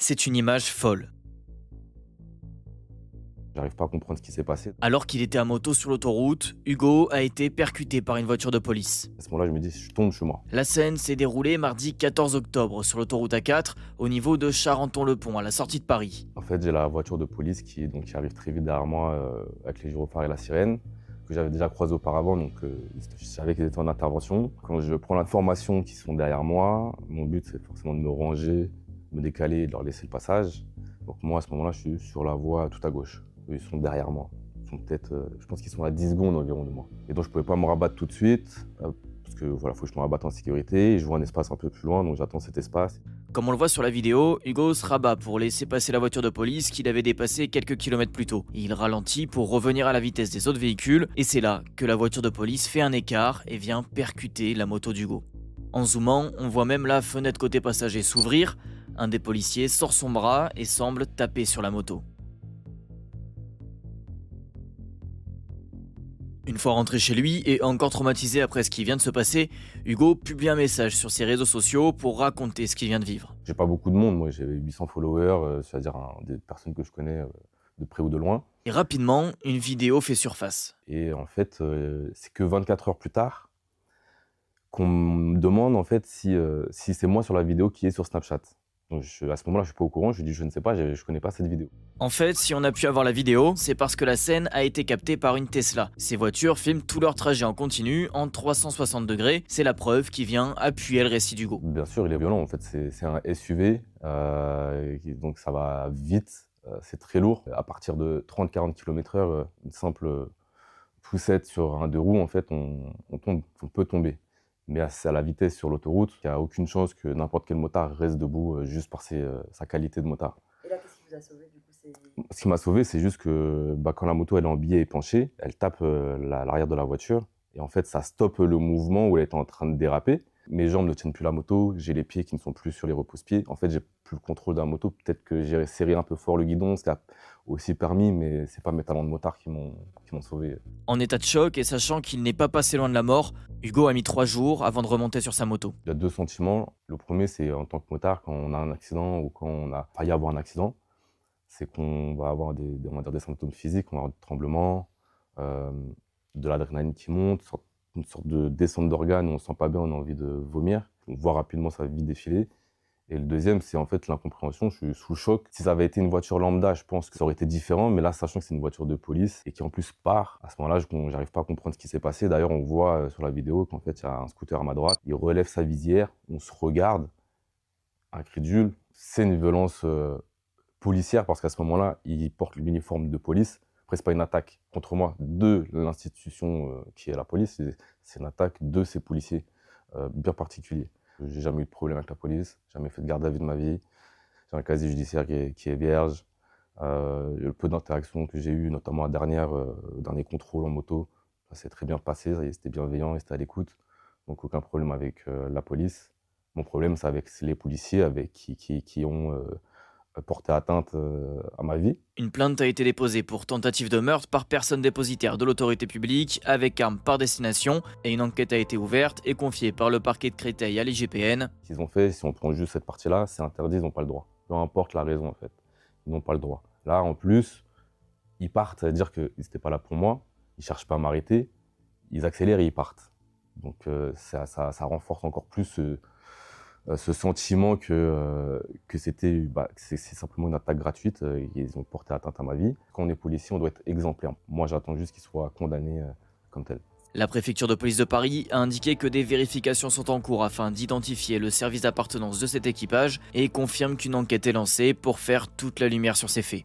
C'est une image folle. J'arrive pas à comprendre ce qui s'est passé. Alors qu'il était à moto sur l'autoroute, Hugo a été percuté par une voiture de police. À ce moment-là, je me dis, si je tombe, je suis mort. La scène s'est déroulée mardi 14 octobre sur l'autoroute A4 au niveau de Charenton-le-Pont à la sortie de Paris. En fait, j'ai la voiture de police qui arrive très vite derrière moi avec les gyrophares et la sirène, que j'avais déjà croisé auparavant, donc je savais qu'ils étaient en intervention. Quand je prends l'information qu'ils sont derrière moi, mon but c'est forcément de me ranger, me décaler et de leur laisser le passage. Donc moi, à ce moment-là, je suis sur la voie tout à gauche. Eux, ils sont derrière moi. Ils sont peut-être, je pense qu'ils sont à 10 secondes environ de moi. Et donc je pouvais pas me rabattre tout de suite, parce que voilà, faut que je me rabatte en sécurité. Et je vois un espace un peu plus loin, donc j'attends cet espace. Comme on le voit sur la vidéo, Hugo se rabat pour laisser passer la voiture de police qu'il avait dépassée quelques kilomètres plus tôt. Il ralentit pour revenir à la vitesse des autres véhicules et c'est là que la voiture de police fait un écart et vient percuter la moto d'Hugo. En zoomant, on voit même la fenêtre côté passager s'ouvrir. Un des policiers sort son bras et semble taper sur la moto. Une fois rentré chez lui et encore traumatisé après ce qui vient de se passer, Hugo publie un message sur ses réseaux sociaux pour raconter ce qu'il vient de vivre. J'ai pas beaucoup de monde, moi j'ai 800 followers, c'est-à-dire des personnes que je connais de près ou de loin. Et rapidement, une vidéo fait surface. Et en fait, c'est que 24 heures plus tard qu'on me demande en fait si c'est moi sur la vidéo qui est sur Snapchat. Donc à ce moment-là, je suis pas au courant, je dis je ne sais pas, je connais pas cette vidéo. En fait, si on a pu avoir la vidéo, c'est parce que la scène a été captée par une Tesla. Ces voitures filment tout leur trajet en continu, en 360 degrés. C'est la preuve qui vient appuyer le récit d'Hugo. Bien sûr, il est violent, en fait, c'est un SUV, donc ça va vite, c'est très lourd. À partir de 30-40 km/h, une simple poussette sur un deux roues, en fait, on peut tomber. Mais à la vitesse sur l'autoroute, il n'y a aucune chance que n'importe quel motard reste debout juste par sa qualité de motard. Et là, qu'est-ce qui vous a sauvé du coup? Ce qui m'a sauvé, c'est juste que quand la moto elle est en biais et penchée, elle tape l'arrière de la voiture. Et en fait, ça stoppe le mouvement où elle est en train de déraper. Mes jambes ne tiennent plus la moto, j'ai les pieds qui ne sont plus sur les repose-pieds. En fait, j'ai plus le contrôle de la moto. Peut-être que j'ai serré un peu fort le guidon, ce qui a aussi permis, mais c'est pas mes talents de motard qui m'ont sauvé. En état de choc et sachant qu'il n'est pas passé loin de la mort, Hugo a mis 3 jours avant de remonter sur sa moto. Il y a deux sentiments. Le premier, c'est en tant que motard, quand on a un accident ou quand on a failli avoir un accident, c'est qu'on va avoir on va dire des symptômes physiques, on va avoir du tremblement, de l'adrénaline qui monte, une sorte de descente d'organes, on ne se sent pas bien, on a envie de vomir. On voit rapidement sa vie défiler. Et le deuxième, c'est en fait l'incompréhension, je suis sous le choc. Si ça avait été une voiture lambda, je pense que ça aurait été différent, mais là, sachant que c'est une voiture de police et qui en plus part, à ce moment-là, j'arrive pas à comprendre ce qui s'est passé. D'ailleurs, on voit sur la vidéo qu'en fait, il y a un scooter à ma droite, il relève sa visière, on se regarde, incrédule. C'est une violence policière parce qu'à ce moment-là, il porte l'uniforme de police. Après, c'est pas une attaque contre moi de l'institution qui est la police, c'est une attaque de ces policiers bien particuliers. J'ai jamais eu de problème avec la police, jamais fait de garde à vue de ma vie. J'ai un casier judiciaire qui est vierge. Le peu d'interactions que j'ai eues, notamment la dernier contrôle en moto, ça s'est très bien passé, c'était bienveillant, c'était à l'écoute. Donc aucun problème avec la police. Mon problème, c'est avec les policiers qui ont porté atteinte à ma vie. Une plainte a été déposée pour tentative de meurtre par personne dépositaire de l'autorité publique avec arme par destination et une enquête a été ouverte et confiée par le parquet de Créteil à l'IGPN. Ce qu'ils ont fait, si on prend juste cette partie-là, c'est interdit, ils n'ont pas le droit. Peu importe la raison en fait, ils n'ont pas le droit. Là, en plus, ils partent, ça veut dire qu'ils n'étaient pas là pour moi, ils ne cherchent pas à m'arrêter, ils accélèrent et ils partent. Donc ça renforce encore plus ce sentiment que c'est simplement une attaque gratuite, ils ont porté atteinte à ma vie. Quand on est policier, on doit être exemplaire. Moi, j'attends juste qu'ils soient condamnés comme tel. La préfecture de police de Paris a indiqué que des vérifications sont en cours afin d'identifier le service d'appartenance de cet équipage et confirme qu'une enquête est lancée pour faire toute la lumière sur ces faits.